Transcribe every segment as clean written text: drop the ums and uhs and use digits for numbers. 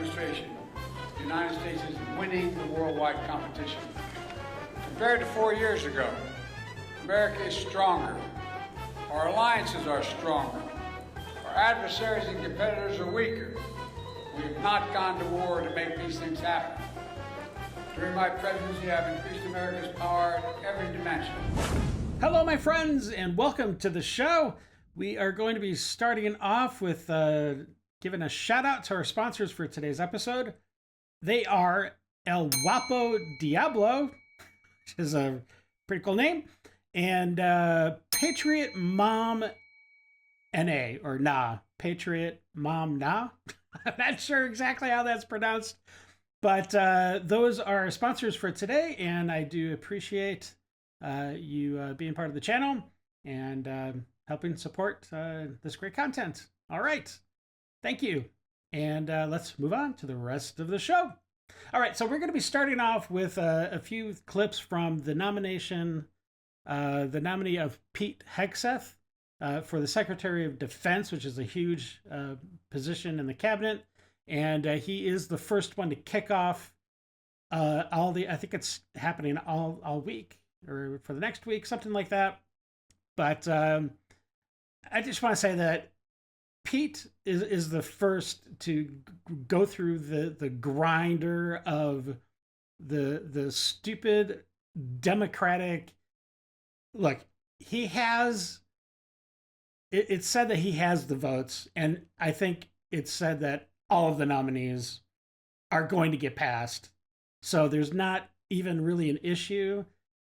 demonstration, the United States is winning the worldwide competition. Compared to 4 years ago, America is stronger. Our alliances are stronger. Our adversaries and competitors are weaker. We have not gone to war to make these things happen. During my presidency, I've increased America's power in every dimension. Hello, my friends, and welcome to the show. We are going to be starting off with giving a shout out to our sponsors for today's episode. They are El Guapo Diablo, which is a pretty cool name, and Patriot Mom NA, or Nah, Patriot Mom Nah. I'm not sure exactly how that's pronounced, but those are our sponsors for today, and I do appreciate you being part of the channel and helping support this great content. All right, thank you. And let's move on to the rest of the show. All right, so we're going to be starting off with a few clips from the nominee of Pete Hegseth for the Secretary of Defense, which is a huge position in the cabinet. And he is the first one to kick off I think it's happening all week or for the next week, something like that. But I just want to say that Pete is the first to go through the grinder of the stupid Democratic. Look, he has. It's said that he has the votes, and I think it's said that all of the nominees are going to get passed. So there's not even really an issue.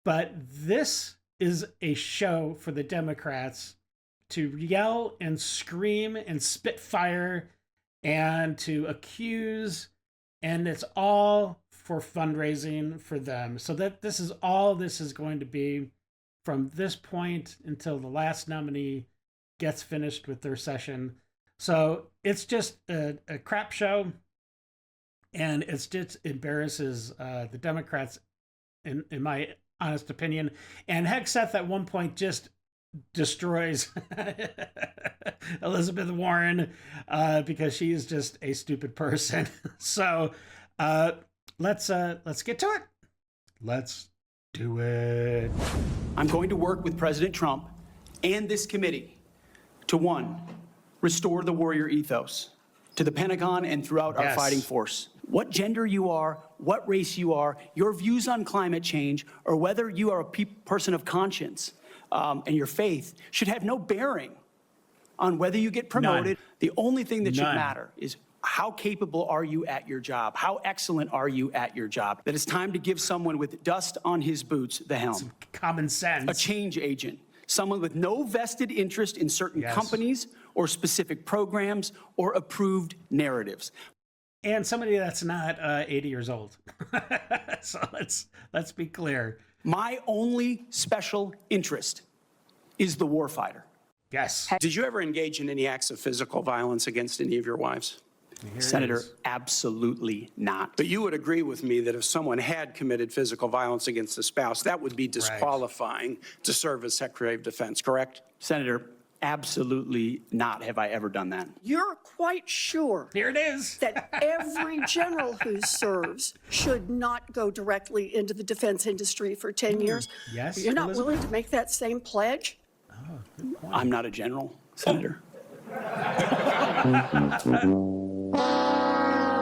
But this is a show for the Democrats to yell and scream and spit fire and to accuse, and it's all for fundraising for them. So that this is all this is going to be from this point until the last nominee gets finished with their session. So it's just a crap show, and it's just embarrasses the Democrats, in my honest opinion. And Hegseth at one point just destroys Elizabeth Warren because she is just a stupid person. So let's get to it. Let's do it. I'm going to work with President Trump and this committee to, one, restore the warrior ethos to the Pentagon and throughout our fighting force. What gender you are, what race you are, your views on climate change, or whether you are a person of conscience and your faith should have no bearing on whether you get promoted. None. The only thing that should matter is how capable are you at your job? How excellent are you at your job? That it's time to give someone with dust on his boots the helm. Some common sense. A change agent. Someone with no vested interest in certain companies or specific programs or approved narratives. And somebody that's not 80 years old. So let's be clear. My only special interest is the warfighter. Yes. Did you ever engage in any acts of physical violence against any of your wives? Senator, absolutely not. But you would agree with me that if someone had committed physical violence against a spouse, that would be disqualifying to serve as Secretary of Defense, correct? Senator, absolutely not have I ever done that. You're quite sure Here it is. that every general who serves should not go directly into the defense industry for 10 years? Yes. You're not willing to make that same pledge? Oh, good point. I'm not a general, Senator.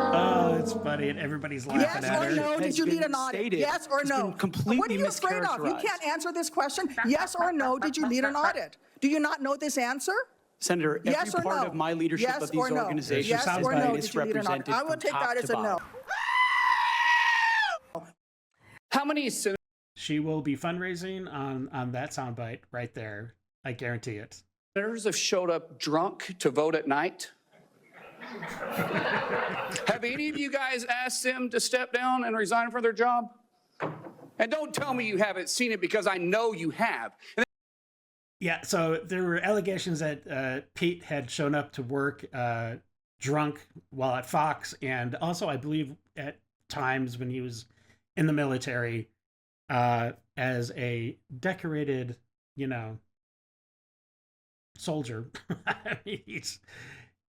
Oh, it's funny, and everybody's laughing at her. Yes or no? Did you need an audit? Yes or no? What are you afraid of? You can't answer this question. Yes or no? Did you need an audit? Do you not know this answer? Senator, every part of my leadership of these organizations yes or no? is Did you need an audit? represented I will from take top that as to a no. bottom. How many She will be fundraising on that soundbite right there. I guarantee it. senators have showed up drunk to vote at night? Have any of you guys asked them to step down and resign from their job? And don't tell me you haven't seen it, because I know you have. Yeah, so there were allegations that Pete had shown up to work drunk while at Fox, and also I believe at times when he was in the military as a decorated, soldier.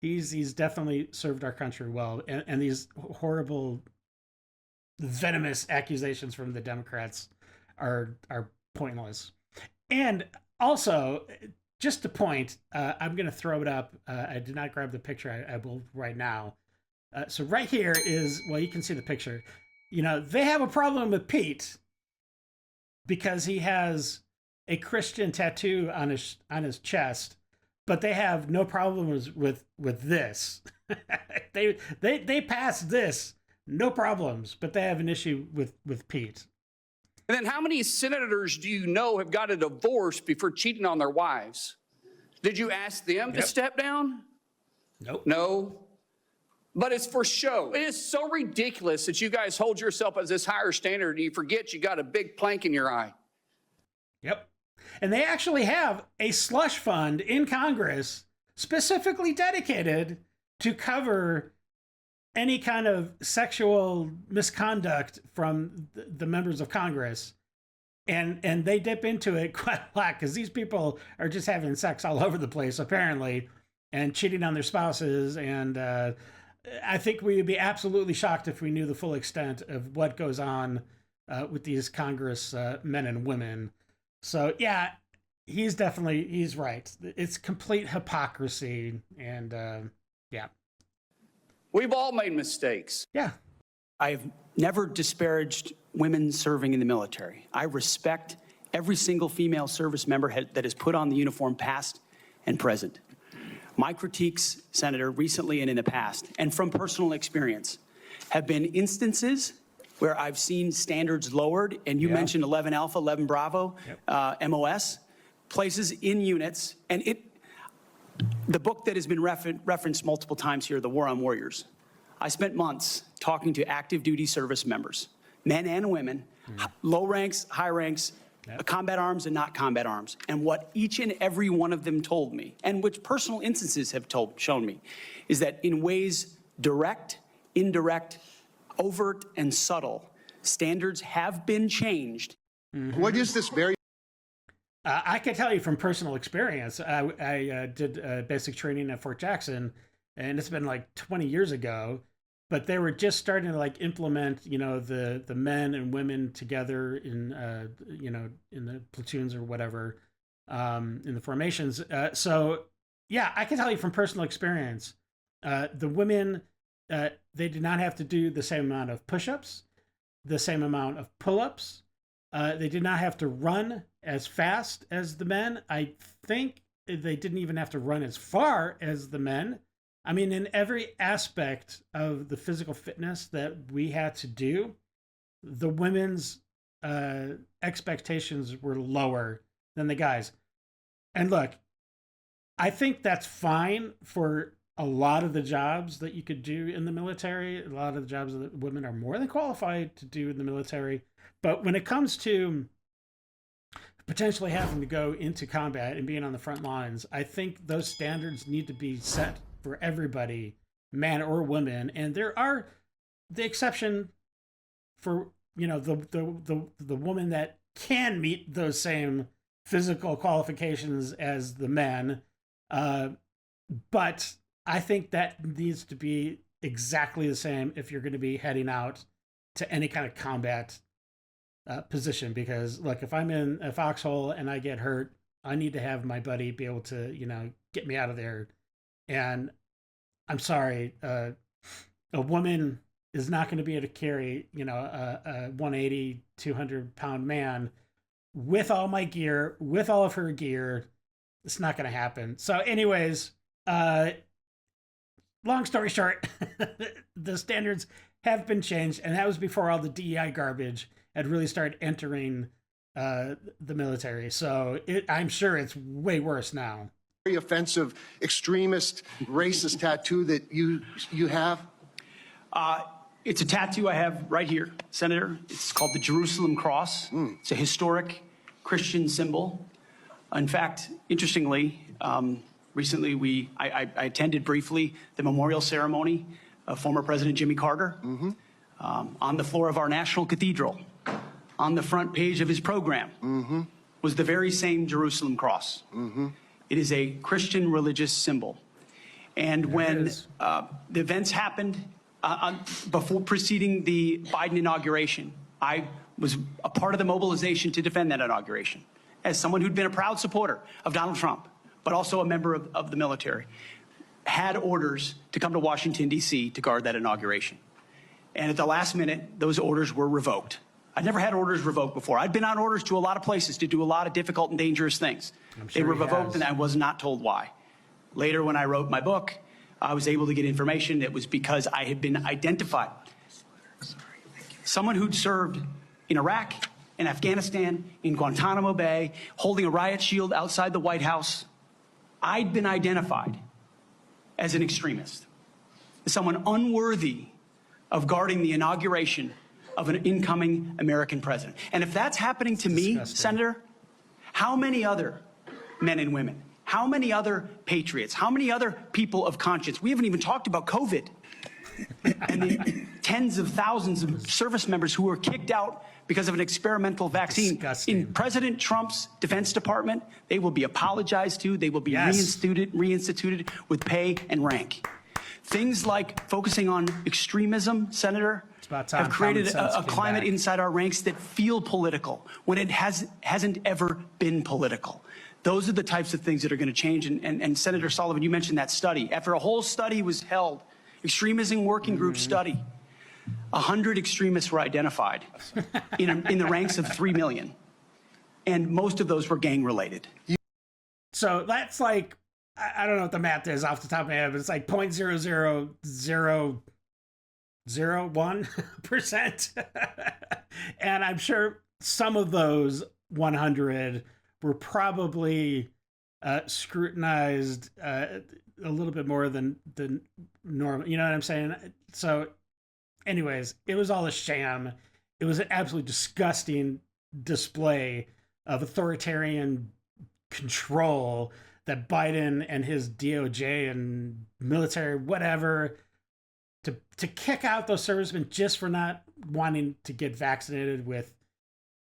he's definitely served our country well. And these horrible, venomous accusations from the Democrats are pointless. And also, just to point, I'm going to throw it up. I did not grab the picture. I will right now. So right here is, well, you can see the picture. You know, they have a problem with Pete because he has a Christian tattoo on his chest, but they have no problems with this. they pass this, no problems, but they have an issue with Pete. And then how many senators do you know have got a divorce before cheating on their wives? Did you ask them to step down? Nope. No. But it's for show. It is so ridiculous that you guys hold yourself as this higher standard and you forget you got a big plank in your eye. Yep. And they actually have a slush fund in Congress specifically dedicated to cover any kind of sexual misconduct from the members of Congress. And they dip into it quite a lot because these people are just having sex all over the place, apparently, and cheating on their spouses. And I think we would be absolutely shocked if we knew the full extent of what goes on with these Congress men and women. So, yeah, he's right. It's complete hypocrisy. And yeah. We've all made mistakes. Yeah. I have never disparaged women serving in the military. I respect every single female service member that has put on the uniform, past and present. My critiques, Senator, recently and in the past, and from personal experience, have been instances where I've seen standards lowered, and you mentioned 11 Alpha, 11 Bravo, MOS, places in units, and the book that has been referenced multiple times here, The War on Warriors. I spent months talking to active duty service members, men and women, low ranks, high ranks, combat arms and not combat arms. And what each and every one of them told me, and which personal instances have shown me, is that in ways direct, indirect, overt, and subtle, standards have been changed. What is this very... I can tell you from personal experience. I did basic training at Fort Jackson, and it's been like 20 years ago. But they were just starting to like implement, you know, the men and women together in, you know, in the platoons or whatever, in the formations. So, yeah, I can tell you from personal experience, the women, they did not have to do the same amount of push-ups, the same amount of pull-ups. They did not have to run as fast as the men. I think they didn't even have to run as far as the men. I mean, in every aspect of the physical fitness that we had to do, the women's expectations were lower than the guys. And look, I think that's fine for a lot of the jobs that you could do in the military. A lot of the jobs that women are more than qualified to do in the military. But when it comes to potentially having to go into combat and being on the front lines, I think those standards need to be set for everybody, man or woman. And there are the exception for, you know, the woman that can meet those same physical qualifications as the men. But I think that needs to be exactly the same if you're going to be heading out to any kind of combat position. Because look, if I'm in a foxhole and I get hurt, I need to have my buddy be able to, you know, get me out of there. And I'm sorry, a woman is not going to be able to carry, you know, a 180, 200-pound man with all my gear, with all of her gear. It's not going to happen. So anyways, long story short, the standards have been changed, and that was before all the DEI garbage had really started entering the military. So I'm sure it's way worse now. Very offensive, extremist, racist tattoo that you have? It's a tattoo I have right here, Senator. It's called the Jerusalem Cross. It's a historic Christian symbol. In fact, interestingly, recently I attended briefly the memorial ceremony of former President Jimmy Carter. On the floor of our National Cathedral, on the front page of his program, was the very same Jerusalem Cross. It is a Christian religious symbol. And when the events happened before preceding the Biden inauguration, I was a part of the mobilization to defend that inauguration as someone who'd been a proud supporter of Donald Trump, but also a member of the military, had orders to come to Washington, D.C. to guard that inauguration. And at the last minute, those orders were revoked. I'd never had orders revoked before. I'd been on orders to a lot of places to do a lot of difficult and dangerous things. They were revoked, and I was not told why. Later, when I wrote my book, I was able to get information. It was because I had been identified. Someone who'd served in Iraq, in Afghanistan, in Guantanamo Bay, holding a riot shield outside the White House. I'd been identified as an extremist, as someone unworthy of guarding the inauguration of an incoming American president. And if that's happening to me, Senator, how many other men and women, how many other patriots, how many other people of conscience? We haven't even talked about COVID and the tens of thousands of service members who were kicked out because of an experimental vaccine. Disgusting. In President Trump's Defense Department, they will be apologized to. They will be reinstituted with pay and rank. Things like focusing on extremism, Senator, have created a climate inside our ranks that feel political when it hasn't ever been political. Those are the types of things that are going to change. And Senator Sullivan, you mentioned that study. After a whole study was held, extremism working group study, 100 extremists were identified in the ranks of 3 million. And most of those were gang related. So that's like, I don't know what the math is off the top of my head, but it's like 0.00001%. And I'm sure some of those 100 were probably scrutinized a little bit more than normal. You know what I'm saying? So anyways, it was all a sham. It was an absolutely disgusting display of authoritarian control that Biden and his DOJ and military, whatever, to kick out those servicemen just for not wanting to get vaccinated with,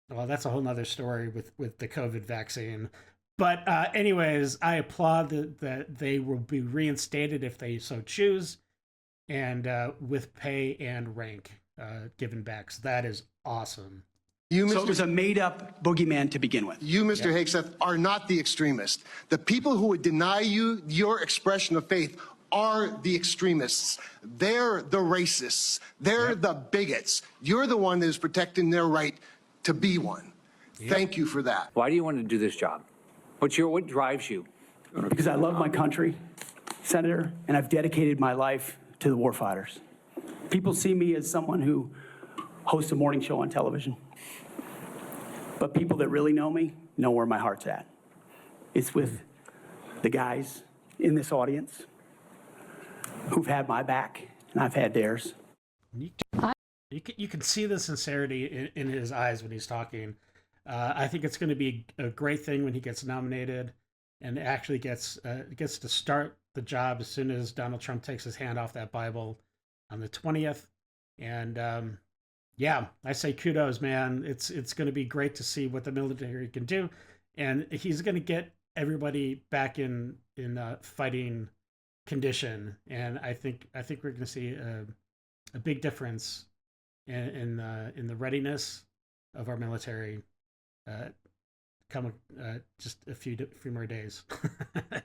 well, that's a whole nother story with the COVID vaccine. But anyways, I applaud that they will be reinstated if they so choose, and with pay and rank given back. So that is awesome. So it was a made-up boogeyman to begin with. You, Mr. Hegseth, are not the extremist. The people who would deny you your expression of faith are the extremists. They're the racists. They're the bigots. You're the one that is protecting their right to be one. Thank you for that. Why do you want to do this job? What drives you? Because I love my country, Senator, and I've dedicated my life to the warfighters. People see me as someone who hosts a morning show on television. But people that really know me know where my heart's at. It's with the guys in this audience who've had my back, and I've had theirs. You can see the sincerity in his eyes when he's talking. I think it's going to be a great thing when he gets nominated and actually gets to start the job as soon as Donald Trump takes his hand off that Bible on the 20th. And yeah, I say kudos, man. It's going to be great to see what the military can do, and he's going to get everybody back in fighting condition. And I think we're going to see a big difference in the readiness of our military. Come just a few more days,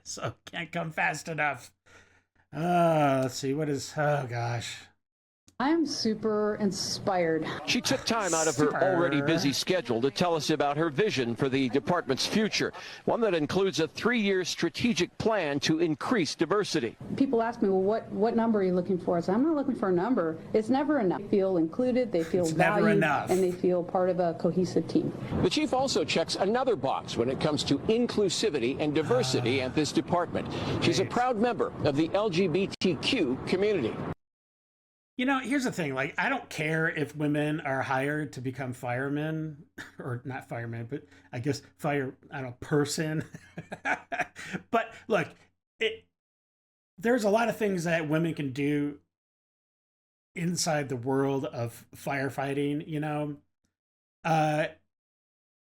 so can't come fast enough. Let's see what is. Oh gosh. I'm super inspired. She took time out of her already busy schedule to tell us about her vision for the department's future, one that includes a 3-year strategic plan to increase diversity. People ask me, well, what number are you looking for? I say, I'm not looking for a number. It's never enough. They feel included, they feel valued, and they feel part of a cohesive team. The chief also checks another box when it comes to inclusivity and diversity at this department. She's a proud member of the LGBTQ community. You know, here's the thing. Like, I don't care if women are hired to become firemen, or not firemen, but I guess person. But look, there's a lot of things that women can do inside the world of firefighting, you know. And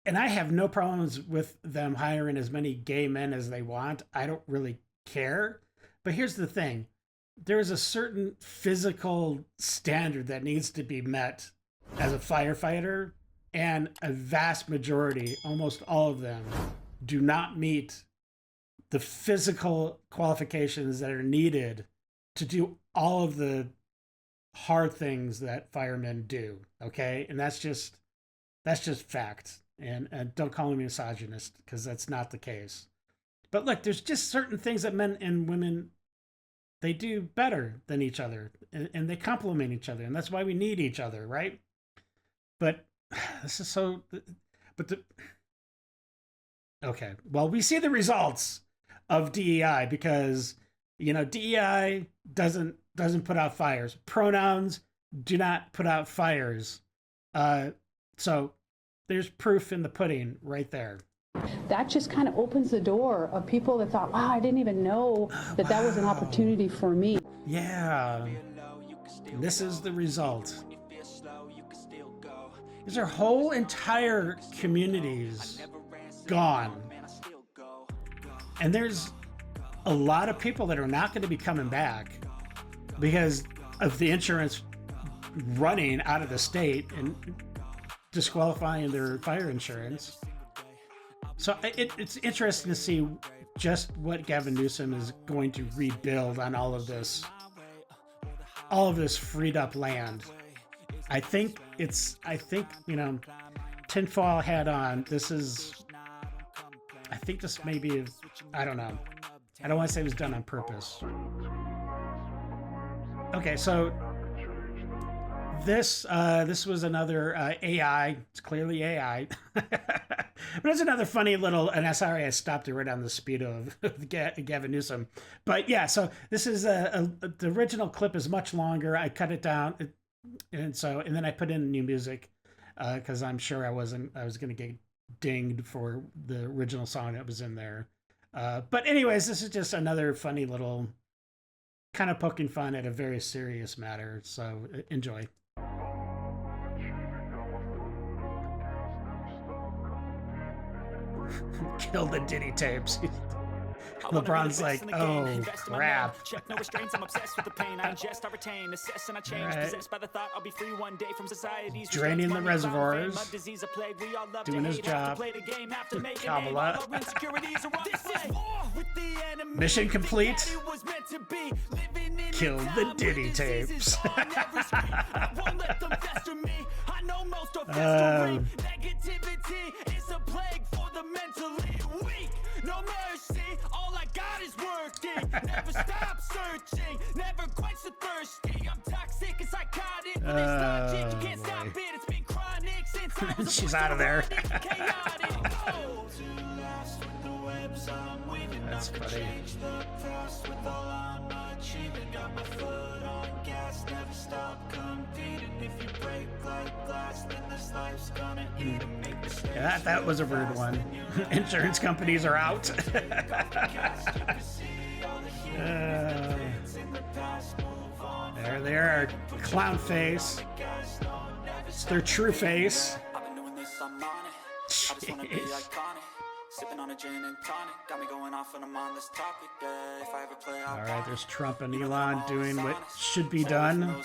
I have no problems with them hiring as many gay men as they want. I don't really care. But here's the thing. There's a certain physical standard that needs to be met as a firefighter, and a vast majority, almost all of them, do not meet the physical qualifications that are needed to do all of the hard things that firemen do. Okay. And that's just fact. And don't call me misogynist, because that's not the case. But look, there's just certain things that men and women, they do better than each other, and they complement each other. And that's why we need each other. Right. But this is so, okay. Well, we see the results of DEI, because, you know, DEI doesn't put out fires. Pronouns do not put out fires. So there's proof in the pudding right there. That just kind of opens the door of people that thought, wow, I didn't even know that that was an opportunity for me. Yeah. This is the result. These are whole entire communities gone. And there's a lot of people that are not going to be coming back because of the insurance running out of the state and disqualifying their fire insurance. So it's interesting to see just what Gavin Newsom is going to rebuild on all of this freed up land. I think, you know, tinfoil hat on. I think this may be, I don't know. I don't want to say it was done on purpose. Okay, so this was another AI. It's clearly AI. But it's another funny little, and sorry I stopped it right on the speed of Gavin Newsom. But yeah, so this is the original clip is much longer. I cut it down, and then I put in new music because I'm sure I was going to get dinged for the original song that was in there. But anyways, this is just another funny little kind of poking fun at a very serious matter. So enjoy. Kill the Diddy tapes. LeBron's like, oh crap. No restraints, I'm obsessed with the pain. I ingest, I retain, assess, and I change. Possessed by the thought I'll be free one day from society's draining the reservoirs, doing his job. Kabbalah. Mission complete. Kill the Diddy tapes. No mercy, all I got is working. Never stop searching, never quench the thirsty. I'm toxic and psychotic, but it's logic. You can't stop it, it's been chronic since I was she's out of there. That's funny. Yeah, that was a weird one. Insurance companies are out. There they are, clown face. It's their true face. Jeez. Sipping on a gin and tonic, got me going off when I'm on this topic. If I ever play out. All right, there's Trump and Elon doing what should be done.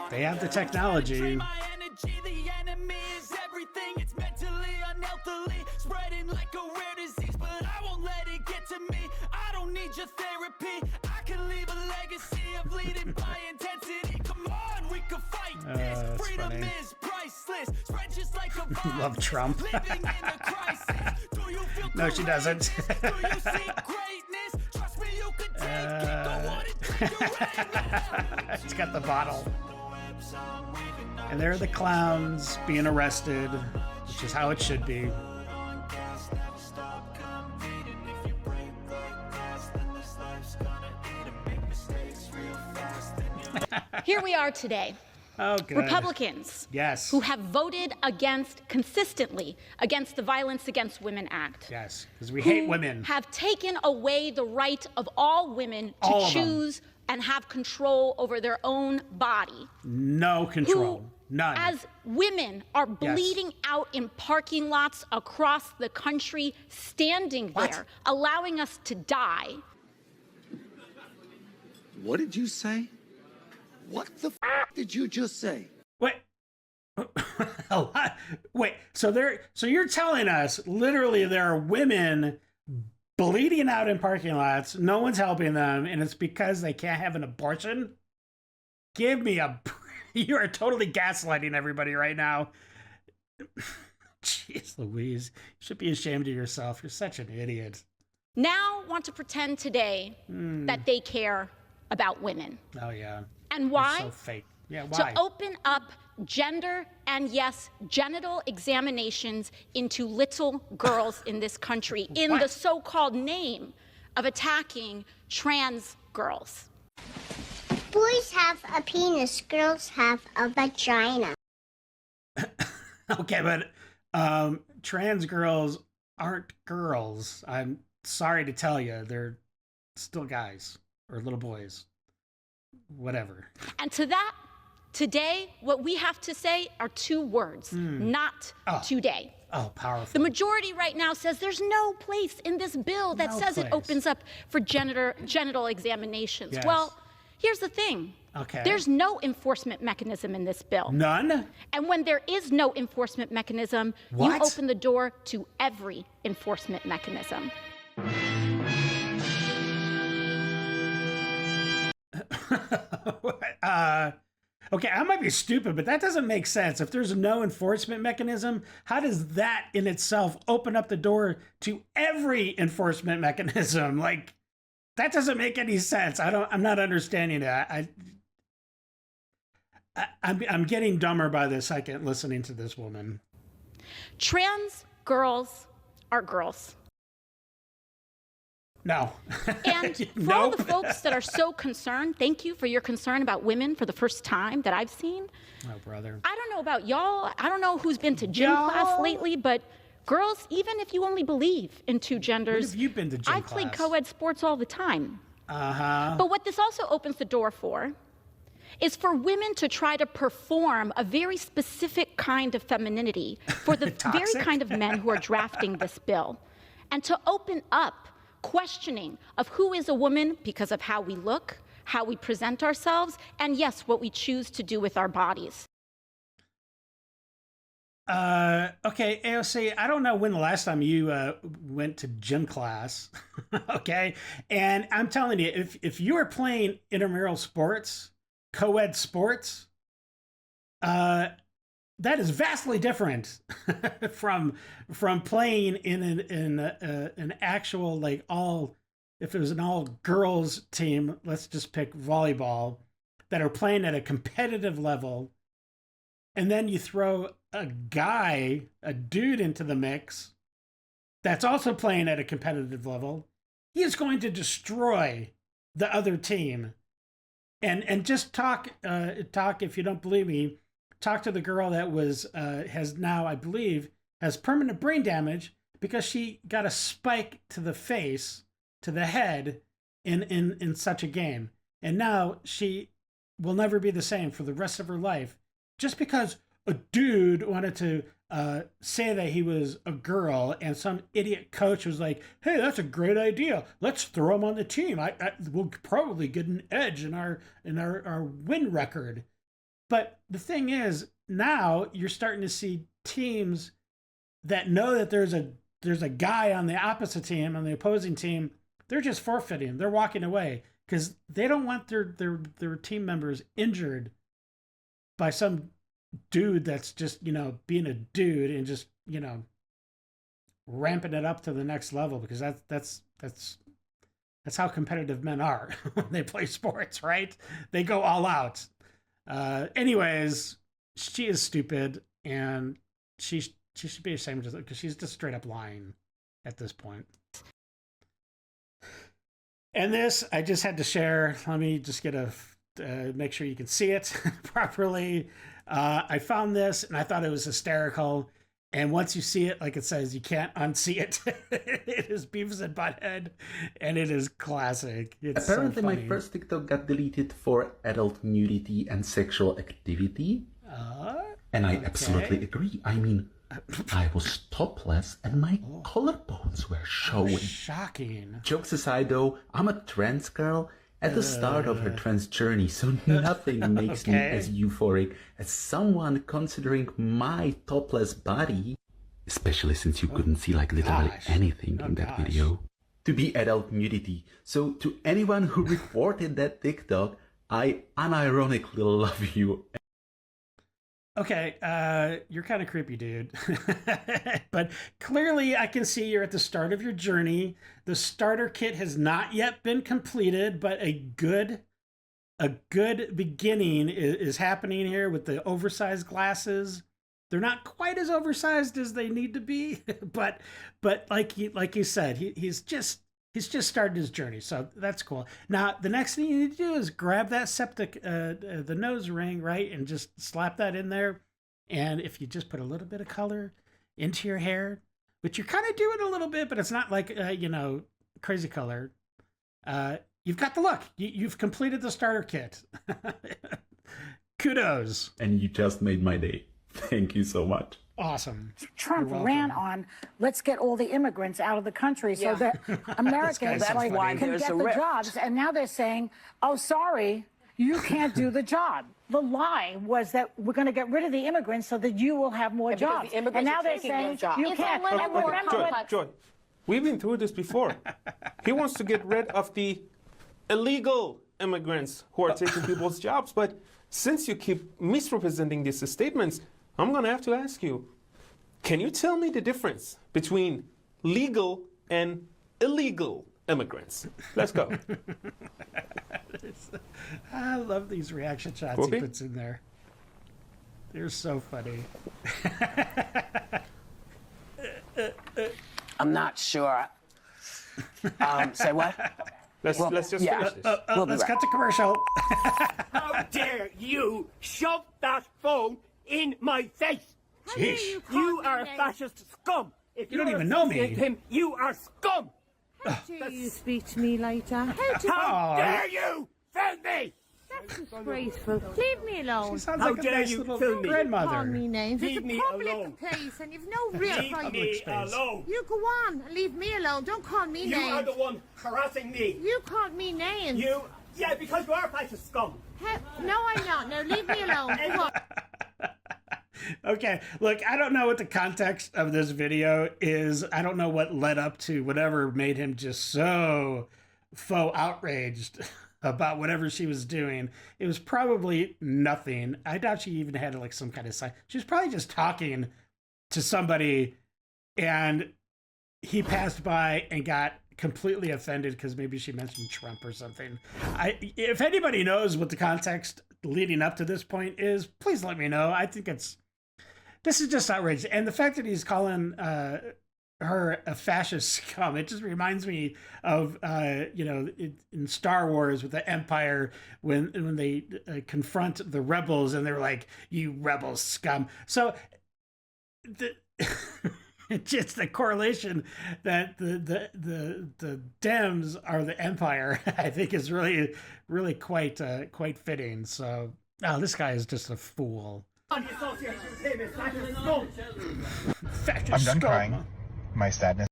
They have the technology. The enemy is everything. It's mentally, unhealthily, spreading like a rare disease, but I won't let it get to me. I don't need your therapy. I can leave a legacy of leading by intensity. Come on, we can fight this. Freedom is priceless. Spread just like a virus. Love Trump. No, she doesn't. It's got the bottle. And there are the clowns being arrested, which is how it should be. Here we are today. Oh, good. Republicans, yes, who have voted consistently against the Violence Against Women Act. Yes, because we hate women. Have taken away the right of all women to choose and have control over their own body. No control. None. As women are bleeding out in parking lots across the country, standing there, allowing us to die. What did you say? What the did you just say? Wait. Wait, so you're telling us literally there are women bleeding out in parking lots, no one's helping them, and it's because they can't have an abortion? Give me a... You are totally gaslighting everybody right now. Jeez Louise, you should be ashamed of yourself. You're such an idiot. Now want to pretend today that they care about women. Oh, yeah. And why? You're so fake. Yeah, why? To open up gender and, yes, genital examinations into little girls in this country in the so-called name of attacking trans girls. Boys have a penis, girls have a vagina. Okay, but trans girls aren't girls. I'm sorry to tell you, they're still guys or little boys. Whatever. And to that, today, what we have to say are two words, not today. Oh, powerful. The majority right now says there's no place in this bill that says it opens up for genital examinations. Yes. Well, here's the thing. Okay. There's no enforcement mechanism in this bill. None? And when there is no enforcement mechanism, you open the door to every enforcement mechanism. Okay, I might be stupid, but that doesn't make sense. If there's no enforcement mechanism, how does that in itself open up the door to every enforcement mechanism? Like, that doesn't make any sense. I'm not understanding that. I'm getting dumber by the second listening to this woman. Trans girls are girls. No. And for all the folks that are so concerned, thank you for your concern about women for the first time that I've seen. Oh, brother. I don't know about y'all. I don't know who's been to gym class lately, but girls, even if you only believe in two genders, when have you been to gym I class? played co-ed sports all the time. Uh-huh. But what this also opens the door for is for women to try to perform a very specific kind of femininity for the very kind of men who are drafting this bill, and to open up questioning of who is a woman because of how we look, how we present ourselves, and yes, what we choose to do with our bodies. Okay, AOC, I don't know when the last time you went to gym class, okay? And I'm telling you, if you are playing intramural sports, co-ed sports, that is vastly different from playing in an actual, like, if it was an all girls team, let's just pick volleyball, that are playing at a competitive level, and then you throw a dude into the mix that's also playing at a competitive level, he is going to destroy the other team. And just talk if you don't believe me, talk to the girl that has now, I believe, has permanent brain damage because she got a spike to the face, to the head in such a game. And now she will never be the same for the rest of her life just because a dude wanted to say that he was a girl and some idiot coach was like, hey, that's a great idea. Let's throw him on the team. We'll probably get an edge in our win record. But the thing is, now you're starting to see teams that know that there's a guy on the opposite team, on the opposing team, they're just forfeiting. They're walking away because they don't want their team members injured by some dude that's just, being a dude and just, ramping it up to the next level, because that's how competitive men are when they play sports, right? They go all out. Anyways, she is stupid, and she should be ashamed of it because she's just straight up lying at this point. And this, I just had to share. Let me just get make sure you can see it properly. I found this and I thought it was hysterical. And once you see it, like it says, you can't unsee it. It is Beavis and Butthead, and it is classic. It's apparently so funny. My first TikTok got deleted for adult nudity and sexual activity. And I absolutely agree. I mean, I was topless and my collarbones were showing. Shocking. Jokes aside though, I'm a trans girl at the start of her trans journey, so nothing makes me as euphoric as someone considering my topless body, especially since you couldn't see like literally anything in that video, to be adult nudity. So to anyone who reported that TikTok, I unironically love you. Okay, you're kind of creepy, dude. But clearly I can see you're at the start of your journey. The starter kit has not yet been completed, but a good beginning is happening here with the oversized glasses. They're not quite as oversized as they need to be, but like you said, he's just started his journey, so that's cool. Now, the next thing you need to do is grab that septic, the nose ring, right, and just slap that in there. And if you just put a little bit of color into your hair, which you're kind of doing a little bit, but it's not like, crazy color, you've got the look. You've completed the starter kit. Kudos. And you just made my day. Thank you so much. Awesome. Trump ran on, let's get all the immigrants out of the country so that Americans can get the jobs. And now they're saying, oh, sorry, you can't do the job. The lie was that we're going to get rid of the immigrants so that you will have more jobs. And now they're saying you can't. Joy, we've been through this before. He wants to get rid of the illegal immigrants who are taking people's jobs. But since you keep misrepresenting these statements, I'm going to have to ask you, can you tell me the difference between legal and illegal immigrants? Let's go. I love these reaction shots he puts in there. They're so funny. I'm not sure. Say what? Let's just finish this. Let's cut to commercial. How dare you shove that phone in my face? Jeez. You are a fascist scum. If you don't even know me. Him, you are scum. How dare you speak to me like that? How dare you film me? That's disgraceful. Leave me alone. She sounds How like a dare nice you little film me? grandmother. Call me names. Leave it's me a public alone. place and you've no real Leave right. me alone. You go on. Leave me alone. Don't call me You names. are the one harassing me. You called me names. Yeah, because you are a fascist scum. No, I'm not. Now leave me alone. Go on. Okay, look, I don't know what the context of this video is. I don't know what led up to whatever made him just so faux outraged about whatever she was doing. It was probably nothing. I doubt she even had like some kind of sign. She was probably just talking to somebody and he passed by and got completely offended because maybe she mentioned Trump or something. If anybody knows what the context leading up to this point is, please let me know. I think this is just outrageous. And the fact that he's calling her a fascist scum, it just reminds me of, in Star Wars with the Empire, when they confront the rebels and they're like, you rebel scum. So just the correlation that the Dems are the Empire, I think is really, really quite fitting. So, this guy is just a fool. I'm done crying. My sadness.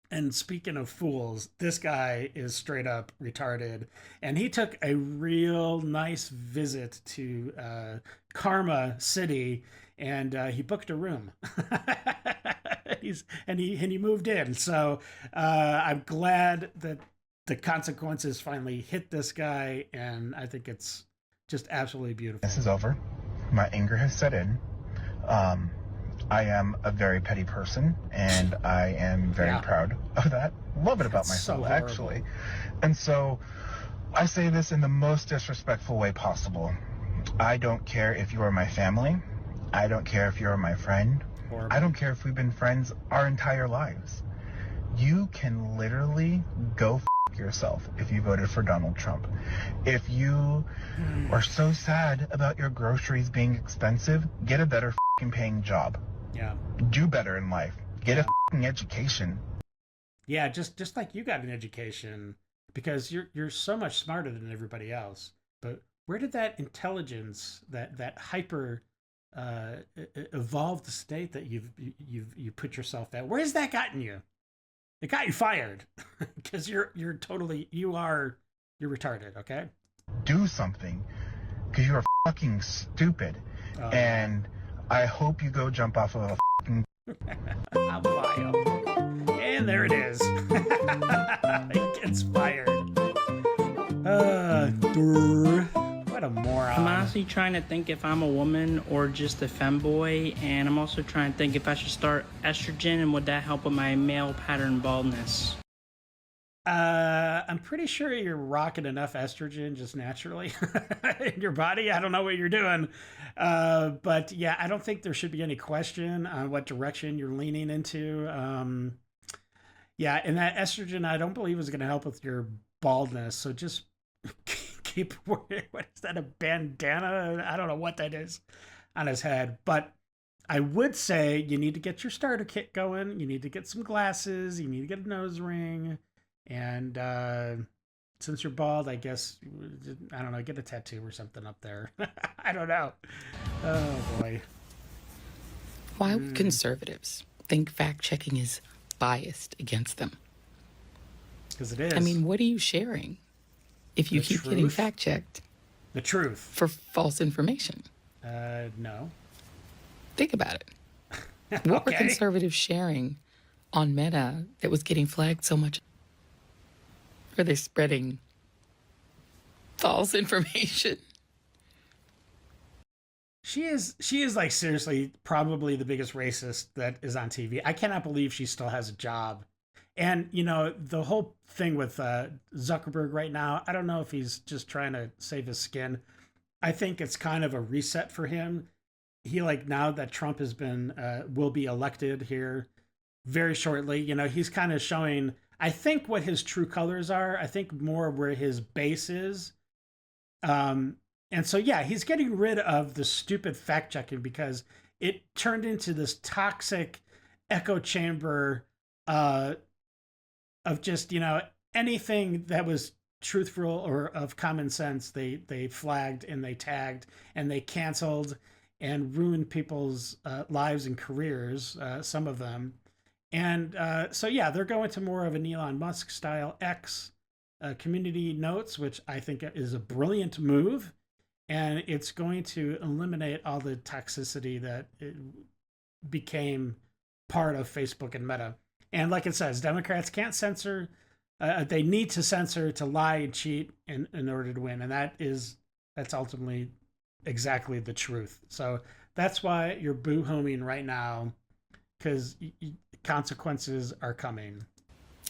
And speaking of fools, this guy is straight up retarded. And he took a real nice visit to Karma City, and he booked a room. He moved in. So I'm glad that the consequences finally hit this guy, and I think it's just absolutely beautiful. This is over. My anger has set in. I am a very petty person, and I am very proud of that. Love it about myself, actually. And so I say this in the most disrespectful way possible. I don't care if you are my family. I don't care if you're my friend. I don't care if we've been friends our entire lives. You can literally go yourself if you voted for Donald Trump. If you are so sad about your groceries being expensive, get a better paying job. Yeah. Do better in life. Get a education. Yeah, just like you got an education, because you're so much smarter than everybody else. But where did that intelligence, that hyper evolved state that you put yourself at, where's that gotten you? It got you fired because you are You're retarded, okay? Do something, because you are fucking stupid. And I hope you go jump off of a fucking bio. And there it is. He gets fired. What a moron. I'm honestly trying to think if I'm a woman or just a femboy, and I'm also trying to think if I should start estrogen, and would that help with my male pattern baldness? I'm pretty sure you're rocking enough estrogen just naturally in your body. I don't know what you're doing. But yeah, I don't think there should be any question on what direction you're leaning into. Yeah, and that estrogen, I don't believe is going to help with your baldness. So just keep wearing, what is that, a bandana? I don't know what that is on his head. But I would say you need to get your starter kit going. You need to get some glasses. You need to get a nose ring. And since you're bald, I guess, I don't know, get a tattoo or something up there. I don't know. Oh, boy. Why would conservatives think fact-checking is biased against them? Because it is. I mean, what are you sharing if you keep getting fact-checked? The truth. For false information? No. Think about it. What were conservatives sharing on Meta that was getting flagged so much? Are they spreading false information? She is like, seriously, probably the biggest racist that is on TV. I cannot believe she still has a job. And, you know, the whole thing with Zuckerberg right now, I don't know if he's just trying to save his skin. I think it's kind of a reset for him. He, like, now that Trump has been, will be elected here very shortly, you know, he's kind of showing, I think, what his true colors are. I think more where his base is. And so, yeah, he's getting rid of the stupid fact checking because it turned into this toxic echo chamber of just, you know, anything that was truthful or of common sense, they flagged and they tagged and they canceled and ruined people's lives and careers, some of them. And so, yeah, they're going to more of an Elon Musk style X community notes, which I think is a brilliant move. And it's going to eliminate all the toxicity that it became part of Facebook and Meta. And like it says, Democrats can't censor. They need to censor to lie and cheat in order to win. And that's ultimately exactly the truth. So that's why you're boo-homing right now, because consequences are coming.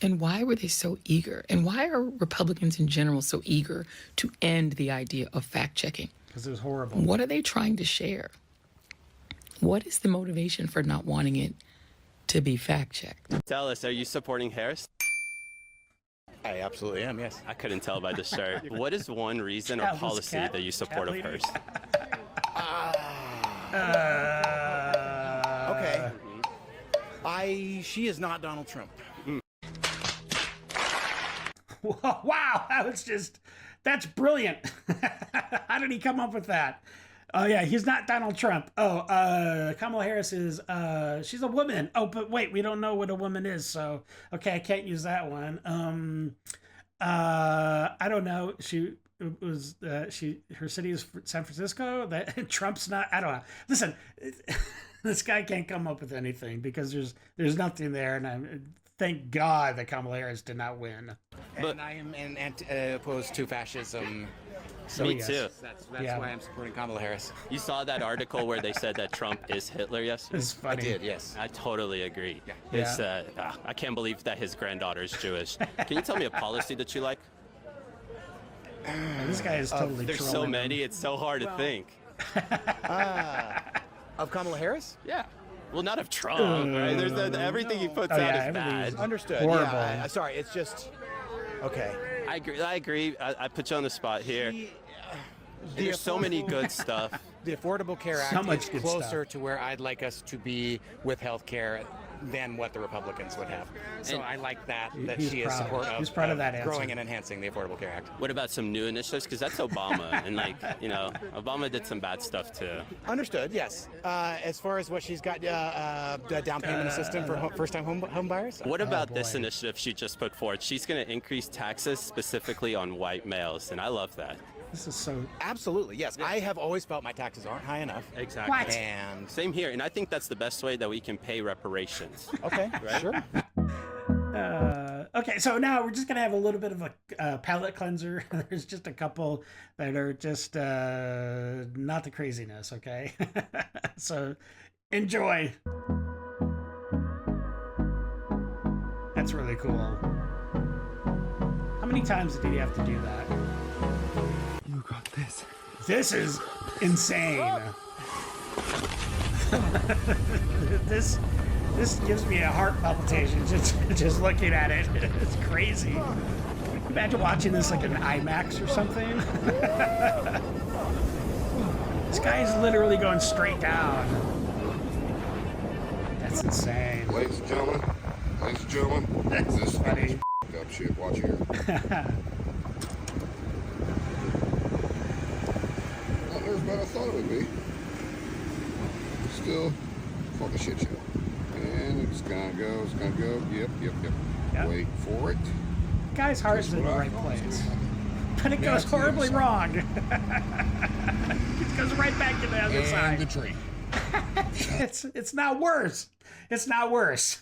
And why were they so eager? And why are Republicans in general so eager to end the idea of fact-checking? Because it was horrible. What are they trying to share? What is the motivation for not wanting it to be fact-checked? Tell us, are you supporting Harris? I absolutely am, yes. I couldn't tell by the shirt. What is one reason or policy that you support of hers? Okay. She is not Donald Trump. Wow, that's brilliant. How did he come up with that? Oh yeah, he's not Donald Trump. Oh, Kamala Harris is, she's a woman. Oh, but wait, we don't know what a woman is, so okay, I can't use that one. I don't know. Her city is San Francisco. That Trump's not. I don't know. Listen, this guy can't come up with anything because there's nothing there, and thank God that Kamala Harris did not win. And I am opposed to fascism. So Me too. That's why I'm supporting Kamala Harris. You saw that article where they said that Trump is Hitler yesterday? It's funny. I did, yes. I totally agree. Yeah. I can't believe that his granddaughter is Jewish. Can you tell me a policy that you like? This guy is totally There's trolling so many, it's so hard to think. Of Kamala Harris? Yeah. Well, not of Trump, right? There's everything he puts out is bad. Understood. Horrible. Yeah, sorry, it's just... Okay. I agree. I put you on the spot here. There's so many good stuff. The Affordable Care Act is closer to where I'd like us to be with health care. than what the Republicans would have. So I like that He's she is proud. supportive He's proud of that answer. growing and enhancing the Affordable Care Act. What about some new initiatives? Because that's Obama, and like, you know, Obama did some bad stuff too. Understood, yes. As far as what she's got, the down payment assistance for first-time home buyers. What about this initiative she just put forward? She's going to increase taxes specifically on white males, and I love that. This is so... Absolutely, yes. I have always felt my taxes aren't high enough. Exactly. What? And same here, and I think that's the best way that we can pay reparations. Okay, right? Sure. Okay, so now we're just going to have a little bit of a palate cleanser. There's just a couple that are just not the craziness, okay? So enjoy. That's really cool. How many times did he have to do that? You got this. This is insane. This gives me a heart palpitation just looking at it. It's crazy. Imagine watching this like in IMAX or something. This guy is literally going straight down. That's insane. Ladies and gentlemen, That's this funny. is up shit. Watch here. Not near as bad as I thought it would be. Still, fucking shit show. And it's gonna go. Yep. Wait for it. Guy's heart is in the right place. But it goes horribly wrong. It goes right back to the other side. And the tree. It's not worse. It's not worse.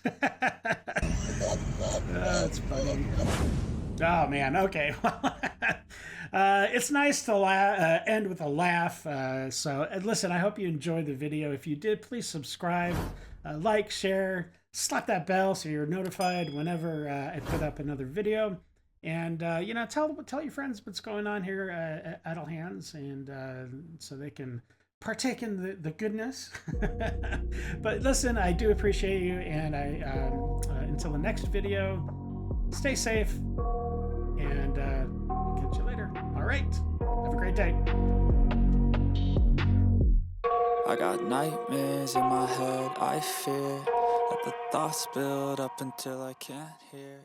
That's funny. Oh man. Okay. It's nice to end with a laugh. So listen, I hope you enjoyed the video. If you did, please subscribe, like, share, slap that bell so you're notified whenever I put up another video. And you know, tell your friends what's going on here at Idle Hands, and so they can partake in the goodness. But listen, I do appreciate you, and until the next video, stay safe, and we'll catch you later. All right, have a great day. I got nightmares in my head, I fear that the thoughts build up until I can't hear.